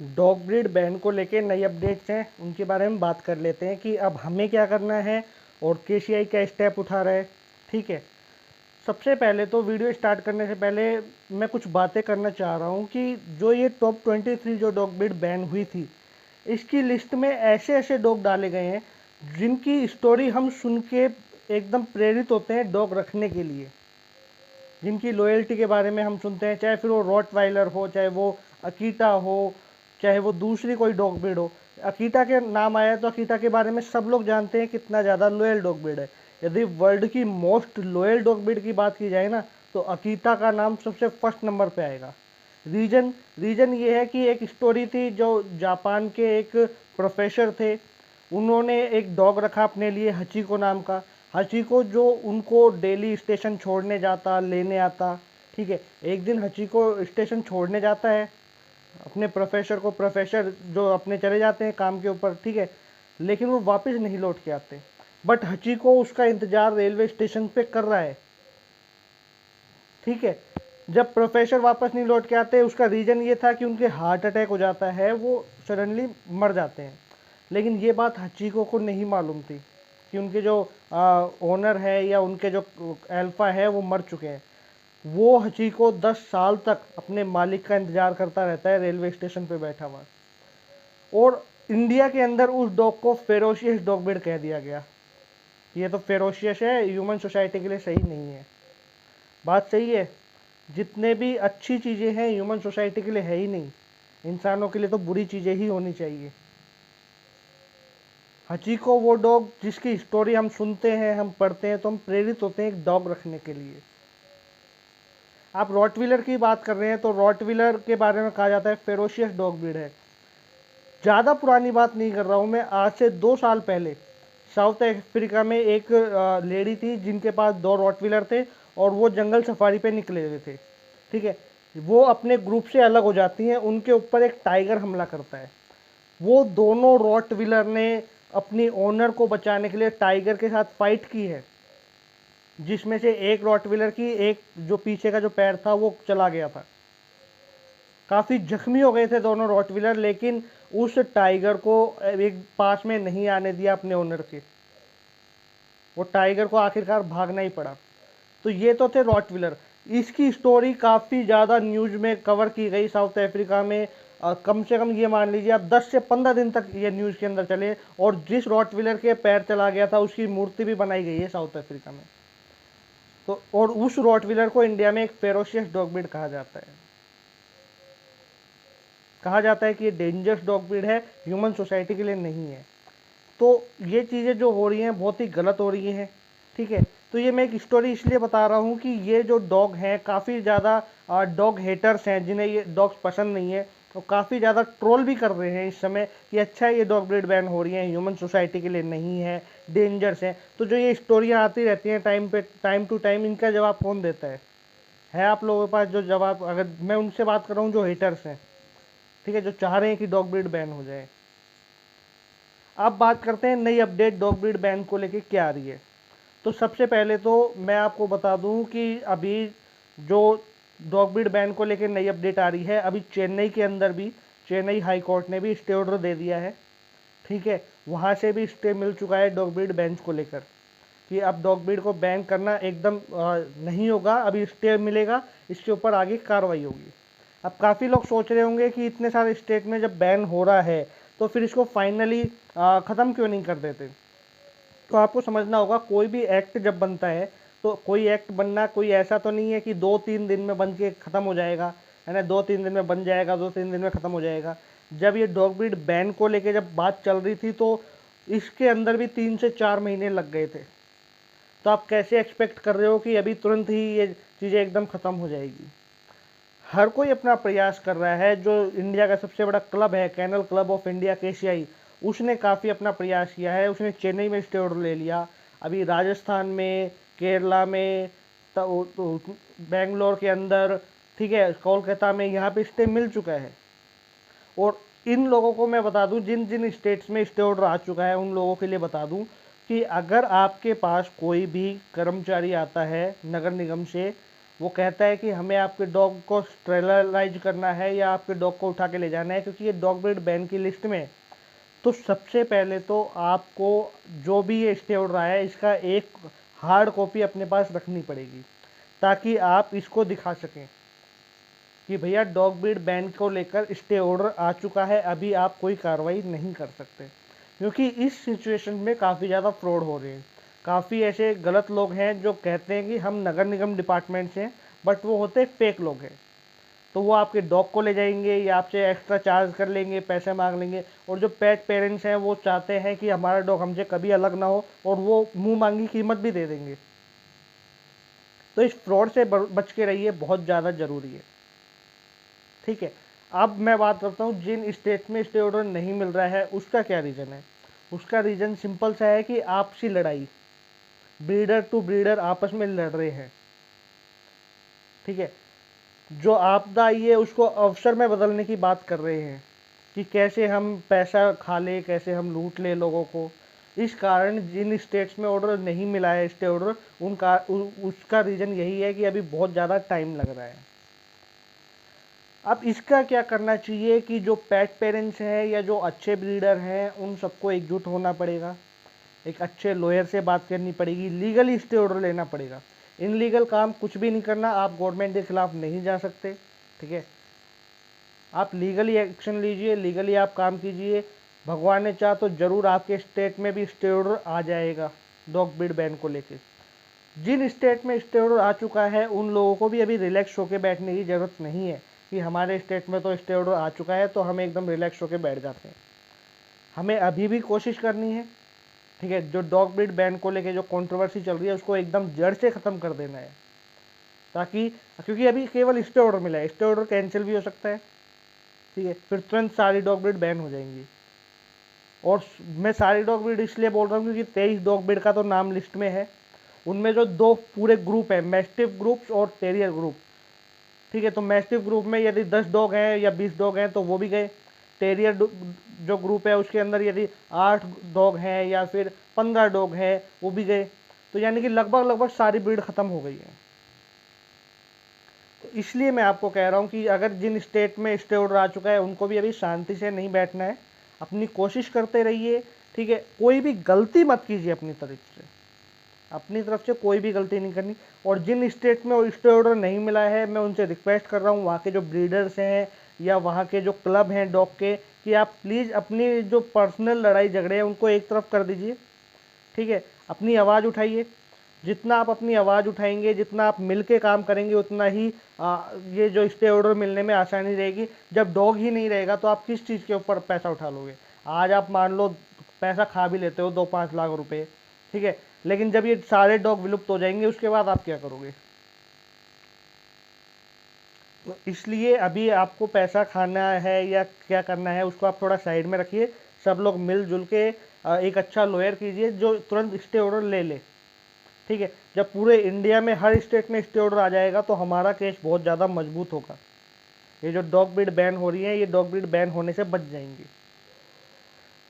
Dog breed ban को लेके नई अपडेट्स हैं, उनके बारे में बात कर लेते हैं कि अब हमें क्या करना है और केसीआई क्या स्टेप उठा रहा है। ठीक है, सबसे पहले तो वीडियो स्टार्ट करने से पहले मैं कुछ बातें करना चाह रहा हूँ कि जो ये टॉप 23 जो डॉग ब्रीड बैन हुई थी, इसकी लिस्ट में ऐसे ऐसे डॉग डाले गए हैं जिनकी स्टोरी हम सुन के एकदम प्रेरित होते हैं डॉग रखने के लिए, जिनकी लॉयल्टी के बारे में हम सुनते हैं, चाहे फिर वो रॉटवाइलर हो, चाहे वो अकीटा हो, चाहे वो दूसरी कोई डॉग ब्रीड हो। अकीटा के नाम आया तो अकीटा के बारे में सब लोग जानते हैं कितना ज़्यादा लॉयल डॉग ब्रीड है। यदि वर्ल्ड की मोस्ट लॉयल डॉग ब्रीड की बात की जाए ना, तो अकीटा का नाम सबसे फर्स्ट नंबर पे आएगा। रीजन रीजन ये है कि एक स्टोरी थी, जो जापान के एक प्रोफेसर थे, उन्होंने एक डॉग रखा अपने लिए हचीको नाम का। हचीको जो उनको डेली स्टेशन छोड़ने जाता, लेने आता। ठीक है, एक दिन हचीको स्टेशन छोड़ने जाता है अपने प्रोफेसर को, प्रोफेसर जो अपने चले जाते हैं काम के ऊपर। ठीक है, लेकिन वो वापस नहीं लौट के आते, बट हचीको उसका इंतजार रेलवे स्टेशन पे कर रहा है। ठीक है, जब प्रोफेसर वापस नहीं लौट के आते, उसका रीज़न ये था कि उनके हार्ट अटैक हो जाता है, वो सडनली मर जाते हैं। लेकिन ये बात हचीको को नहीं मालूम थी कि उनके जो ओनर है या उनके जो अल्फ़ा है वो मर चुके हैं। वो हचीको 10 साल तक अपने मालिक का इंतज़ार करता रहता है रेलवे स्टेशन पे बैठा हुआ। और इंडिया के अंदर उस डॉग को फेरोशियस डॉग ब्रीड कह दिया गया। ये तो फेरोशियस है, ह्यूमन सोसाइटी के लिए सही नहीं है। बात सही है, जितने भी अच्छी चीज़ें हैं ह्यूमन सोसाइटी के लिए है ही नहीं, इंसानों के लिए तो बुरी चीज़ें ही होनी चाहिए। हचीको वो डॉग जिसकी स्टोरी हम सुनते हैं, हम पढ़ते हैं, तो हम प्रेरित होते हैं एक डॉग रखने के लिए। आप रॉटविलर की बात कर रहे हैं, तो रॉटविलर के बारे में कहा जाता है फेरोशियस डॉग ब्रीड है। ज़्यादा पुरानी बात नहीं कर रहा हूँ मैं, आज से 2 साल पहले साउथ अफ्रीका में एक लेडी थी जिनके पास 2 रॉटविलर थे और वो जंगल सफारी पे निकले हुए थे। ठीक है, वो अपने ग्रुप से अलग हो जाती हैं, उनके ऊपर एक टाइगर हमला करता है। वो दोनों रॉटविलर ने अपनी ओनर को बचाने के लिए टाइगर के साथ फाइट की है, जिसमें से एक रॉटविलर की एक जो पीछे का जो पैर था वो चला गया था। काफ़ी जख्मी हो गए थे दोनों रॉटविलर, लेकिन उस टाइगर को एक पास में नहीं आने दिया अपने ओनर के। वो टाइगर को आखिरकार भागना ही पड़ा। तो ये तो थे रॉटविलर। इसकी स्टोरी काफ़ी ज़्यादा न्यूज़ में कवर की गई साउथ अफ्रीका में। कम से कम ये मान लीजिए आप 10 से 15 दिन तक ये न्यूज़ के अंदर चले, और जिस रॉटविलर के पैर चला गया था उसकी मूर्ति भी बनाई गई है साउथ अफ्रीका में। तो और उस रॉटविलर को इंडिया में एक फेरोशियस डॉग ब्रीड कहा जाता है। कहा जाता है कि ये डेंजरस डॉग ब्रीड है, ह्यूमन सोसाइटी के लिए नहीं है। तो ये चीज़ें जो हो रही हैं बहुत ही गलत हो रही हैं। ठीक है, तो ये मैं एक स्टोरी इसलिए बता रहा हूँ कि ये जो डॉग हैं, काफ़ी ज़्यादा डॉग हेटर्स हैं जिन्हें ये डॉग्स पसंद नहीं है, तो काफ़ी ज़्यादा ट्रोल भी कर रहे हैं इस समय कि अच्छा ये डॉग ब्रीड बैन हो रही है, ह्यूमन सोसाइटी के लिए नहीं है, डेंजर्स हैं। तो जो ये स्टोरियाँ आती रहती हैं टाइम टू टाइम, इनका जवाब कौन देता है आप लोगों के पास जो जवाब? अगर मैं उनसे बात कर रहा हूँ जो हेटर्स हैं, ठीक है, जो चाह रहे हैं कि डॉग ब्रीड बैन हो जाए। अब बात करते हैं नई अपडेट डॉग ब्रीड बैन को लेके क्या आ रही है। तो सबसे पहले तो मैं आपको बता दूं कि अभी जो डॉग ब्रीड बैन को लेके नई अपडेट आ रही है, अभी चेन्नई के अंदर भी चेन्नई हाई कोर्ट ने भी स्टे ऑर्डर दे दिया है। ठीक है, वहाँ से भी स्टे मिल चुका है डॉग ब्रीड बैन को लेकर कि अब डॉग ब्रीड को बैन करना एकदम नहीं होगा, अभी स्टे मिलेगा, इसके ऊपर आगे कार्रवाई होगी। अब काफ़ी लोग सोच रहे होंगे कि इतने सारे स्टेट में जब बैन हो रहा है तो फिर इसको फाइनली ख़त्म क्यों नहीं कर देते। तो आपको समझना होगा, कोई भी एक्ट जब बनता है तो कोई एक्ट बनना कोई ऐसा तो नहीं है कि 2-3 दिन में बन के ख़त्म हो जाएगा, है ना। 2-3 दिन में बन जाएगा, 2-3 दिन में ख़त्म हो जाएगा। जब ये डॉग ब्रीड बैन को लेके जब बात चल रही थी तो इसके अंदर भी 3 से 4 महीने लग गए थे। तो आप कैसे एक्सपेक्ट कर रहे हो कि अभी तुरंत ही ये चीज़ें एकदम ख़त्म हो जाएगी। हर कोई अपना प्रयास कर रहा है। जो इंडिया का सबसे बड़ा क्लब है, kennel club of India KCI, उसने काफ़ी अपना प्रयास किया है। उसने चेन्नई में स्टे ऑर्डर ले लिया, अभी राजस्थान में, केरला में, तो बेंगलोर के अंदर, ठीक है, कोलकाता में, यहाँ पे स्टे मिल चुका है। और इन लोगों को मैं बता दूं, जिन जिन स्टेट्स में स्टे ऑर्डर आ चुका है उन लोगों के लिए बता दूं कि अगर आपके पास कोई भी कर्मचारी आता है नगर निगम से, वो कहता है कि हमें आपके डॉग को स्टेरलाइज करना है या आपके डॉग को उठा के ले जाना है, क्योंकि ये डॉग ब्रीड बैन की लिस्ट में है। तो सबसे पहले तो आपको जो भी ये स्टे ऑर्डर आया है इसका एक हार्ड कॉपी अपने पास रखनी पड़ेगी, ताकि आप इसको दिखा सकें कि भैया डॉग ब्रीड बैन को लेकर स्टे ऑर्डर आ चुका है, अभी आप कोई कार्रवाई नहीं कर सकते। क्योंकि इस सिचुएशन में काफ़ी ज़्यादा फ्रॉड हो रहे हैं। काफ़ी ऐसे गलत लोग हैं जो कहते हैं कि हम नगर निगम डिपार्टमेंट से हैं, बट वो होते फेक लोग हैं। तो वो आपके डॉग को ले जाएंगे या आपसे एक्स्ट्रा चार्ज कर लेंगे, पैसे मांग लेंगे। और जो पेट पेरेंट्स हैं वो चाहते हैं कि हमारा डॉग हमसे कभी अलग ना हो, और वो मुंह मांगी कीमत भी दे देंगे। तो इस फ्रॉड से बच के रहिए, बहुत ज़्यादा ज़रूरी है। ठीक है, अब मैं बात करता हूँ जिन स्टेट में स्टे ऑर्डर नहीं मिल रहा है उसका क्या रीज़न है। उसका रीज़न सिंपल सा है कि आपसी लड़ाई, ब्रीडर टू ब्रीडर आपस में लड़ रहे हैं। ठीक है, जो आपदा आई है उसको अवसर में बदलने की बात कर रहे हैं कि कैसे हम पैसा खा ले, कैसे हम लूट ले लोगों को। इस कारण जिन स्टेट्स में ऑर्डर नहीं मिला है स्टे ऑर्डर, उसका रीज़न यही है कि अभी बहुत ज़्यादा टाइम लग रहा है। अब इसका क्या करना चाहिए कि जो पेट पेरेंट्स हैं या जो अच्छे ब्रीडर हैं उन सबको एकजुट होना पड़ेगा, एक अच्छे लॉयर से बात करनी पड़ेगी, लीगली स्टे ऑर्डर लेना पड़ेगा। इनलीगल काम कुछ भी नहीं करना, आप गवर्नमेंट के खिलाफ नहीं जा सकते। ठीक है, आप लीगली एक्शन लीजिए, लीगली आप काम कीजिए। भगवान ने चाहा तो ज़रूर आपके स्टेट में भी स्टे ऑर्डर आ जाएगा डॉग ब्रीड बैन को लेके। जिन स्टेट में स्टे ऑर्डर आ चुका है उन लोगों को भी अभी रिलैक्स होकर बैठने की ज़रूरत नहीं है कि हमारे स्टेट में तो स्टे ऑर्डर आ चुका है तो हम एकदम रिलैक्स होकर बैठ जाते हैं। हमें अभी भी कोशिश करनी है। ठीक है, जो डॉग ब्रीड बैन को लेके जो कंट्रोवर्सी चल रही है उसको एकदम जड़ से ख़त्म कर देना है, ताकि क्योंकि अभी केवल स्टे ऑर्डर मिला है, स्टे ऑर्डर कैंसिल भी हो सकता है। ठीक है, फिर तुरंत सारी डॉग ब्रीड बैन हो जाएंगी। और मैं सारी डॉग ब्रीड इसलिए बोल रहा हूँ क्योंकि 23 डॉग ब्रीड का तो नाम लिस्ट में है। उनमें जो दो पूरे ग्रुप है, मैस्टिफ ग्रुप्स और टेरियर ग्रुप। ठीक है, तो मैस्टिफ ग्रुप में यदि 10 डॉग हैं या 20 डॉग हैं तो वो भी गए। टेरियर जो ग्रुप है उसके अंदर यदि 8 डॉग हैं या फिर 15 डॉग हैं वो भी गए। तो यानी कि लगभग सारी ब्रीड ख़त्म हो गई है। तो इसलिए मैं आपको कह रहा हूँ कि अगर जिन स्टेट में स्टे ऑर्डर आ चुका है उनको भी अभी शांति से नहीं बैठना है, अपनी कोशिश करते रहिए। ठीक है, कोई भी गलती मत कीजिए अपनी तरफ से कोई भी गलती नहीं करनी। और जिन स्टेट में स्टे ऑर्डर नहीं मिला है मैं उनसे रिक्वेस्ट कर रहा हूँ, वहाँ के जो ब्रीडर्स हैं या वहाँ के जो क्लब हैं डॉग के, कि आप प्लीज़ अपनी जो पर्सनल लड़ाई झगड़े हैं उनको एक तरफ कर दीजिए। ठीक है, अपनी आवाज़ उठाइए। जितना आप अपनी आवाज़ उठाएंगे, जितना आप मिल के काम करेंगे, उतना ही ये जो स्टे ऑर्डर मिलने में आसानी रहेगी। जब डॉग ही नहीं रहेगा तो आप किस चीज़ के ऊपर पैसा उठा लोगे। आज आप मान लो पैसा खा भी लेते हो 2-5 लाख रुपए, ठीक है, लेकिन जब ये सारे डॉग विलुप्त हो जाएंगे उसके बाद आप क्या करोगे। तो इसलिए अभी आपको पैसा खाना है या क्या करना है उसको आप थोड़ा साइड में रखिए। सब लोग मिलजुल के एक अच्छा लॉयर कीजिए जो तुरंत स्टे ऑर्डर ले ले। ठीक है, जब पूरे इंडिया में हर स्टेट में स्टे ऑर्डर आ जाएगा तो हमारा केस बहुत ज़्यादा मजबूत होगा। ये जो डॉग ब्रीड बैन हो रही है ये डॉग ब्रीड बैन होने से बच जाएंगी।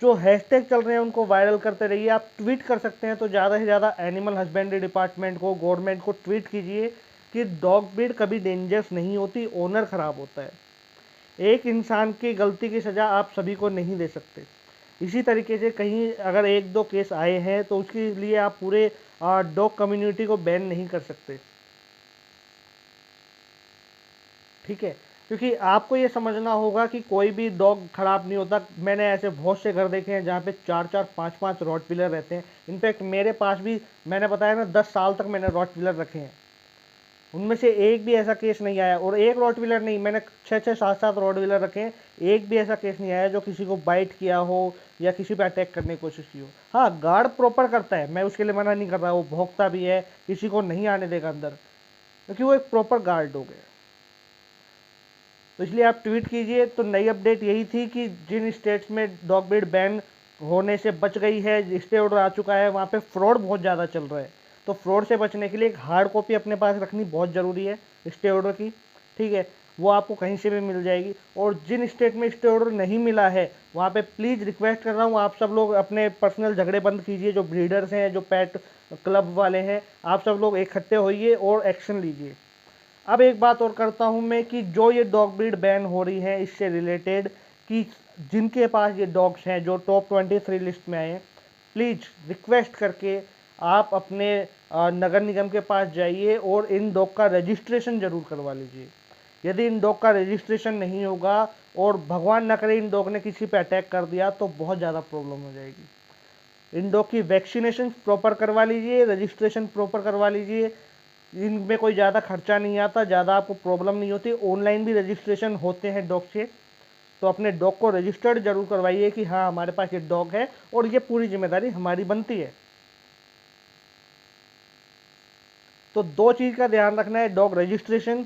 जो हैशटैग चल रहे हैं उनको वायरल करते रहिए। आप ट्वीट कर सकते हैं तो ज़्यादा से ज़्यादा एनिमल हस्बेंड्री डिपार्टमेंट को, गवर्नमेंट को ट्वीट कीजिए कि डॉग ब्रीड कभी डेंजरस नहीं होती, ओनर ख़राब होता है। एक इंसान की गलती की सज़ा आप सभी को नहीं दे सकते। इसी तरीके से कहीं अगर 1-2 केस आए हैं तो उसके लिए आप पूरे डॉग कम्युनिटी को बैन नहीं कर सकते। ठीक है, क्योंकि आपको ये समझना होगा कि कोई भी डॉग खराब नहीं होता। मैंने ऐसे बहुत से घर देखे हैं जहाँ पे 4-4, 5-5 रॉटविलर रहते हैं। इनफैक्ट मेरे पास भी, मैंने बताया ना, 10 साल तक मैंने रॉटविलर रखे हैं, उनमें से एक भी ऐसा केस नहीं आया। और एक रॉटविलर नहीं, मैंने 6-6, 7-7 रॉटविलर रखे हैं, एक भी ऐसा केस नहीं आया जो किसी को बाइट किया हो या किसी पे अटैक करने की कोशिश की हो। हाँ, गार्ड प्रॉपर करता है, मैं उसके लिए मना नहीं कर रहा, वो भौंकता भी है, किसी को नहीं आने देगा अंदर, क्योंकि वो एक प्रॉपर गार्ड हो गया। तो इसलिए आप ट्वीट कीजिए। तो नई अपडेट यही थी कि जिन स्टेट्स में डॉग ब्रीड बैन होने से बच गई है, स्टे ऑर्डर आ चुका है, वहाँ पे फ्रॉड बहुत ज़्यादा चल रहा है। तो फ्रॉड से बचने के लिए एक हार्ड कॉपी अपने पास रखनी बहुत ज़रूरी है स्टे ऑर्डर की। ठीक है, वो आपको कहीं से भी मिल जाएगी। और जिन स्टेट में स्टे ऑर्डर नहीं मिला है वहाँ पे प्लीज़ रिक्वेस्ट कर रहा हूँ, आप सब लोग अपने पर्सनल झगड़े बंद कीजिए। जो ब्रीडर्स हैं, जो पेट क्लब वाले हैं, आप सब लोग इकट्ठे होइए और एक्शन लीजिए। अब एक बात और करता हूँ मैं कि जो ये डॉग ब्रीड बैन हो रही है इससे रिलेटेड, कि जिनके पास ये डॉग्स हैं जो टॉप 23 लिस्ट में आए हैं, प्लीज़ रिक्वेस्ट करके आप अपने नगर निगम के पास जाइए और इन डॉग का रजिस्ट्रेशन ज़रूर करवा लीजिए। यदि इन डॉग का रजिस्ट्रेशन नहीं होगा और भगवान न करे इन डॉग ने किसी पे अटैक कर दिया तो बहुत ज़्यादा प्रॉब्लम हो जाएगी। इन डॉग की वैक्सीनेशन प्रॉपर करवा लीजिए, रजिस्ट्रेशन प्रॉपर करवा लीजिए। इनमें कोई ज़्यादा खर्चा नहीं आता, ज़्यादा आपको प्रॉब्लम नहीं होती। ऑनलाइन भी रजिस्ट्रेशन होते हैं डॉग के, तो अपने डॉग को रजिस्टर्ड जरूर करवाइए कि हाँ हमारे पास ये डॉग है और ये पूरी जिम्मेदारी हमारी बनती है। तो दो चीज़ का ध्यान रखना है, डॉग रजिस्ट्रेशन,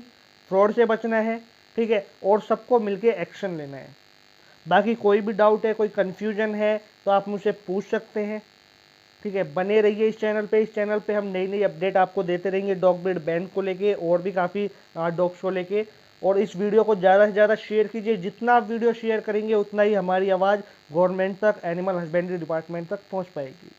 फ्रॉड से बचना है, ठीक है, और सबको मिलके एक्शन लेना है। बाकी कोई भी डाउट है, कोई कन्फ्यूजन है तो आप मुझसे पूछ सकते हैं, ठीक है। बने रहिए इस चैनल पे। इस चैनल पे हम नई नई अपडेट आपको देते रहेंगे डॉग ब्रीड बैन को लेके और भी काफ़ी डॉग्स को लेके। और इस वीडियो को ज़्यादा से ज़्यादा शेयर कीजिए। जितना आप वीडियो शेयर करेंगे उतना ही हमारी आवाज़ गवर्नमेंट तक, एनिमल हस्बेंड्री डिपार्टमेंट तक पहुंच पाएगी।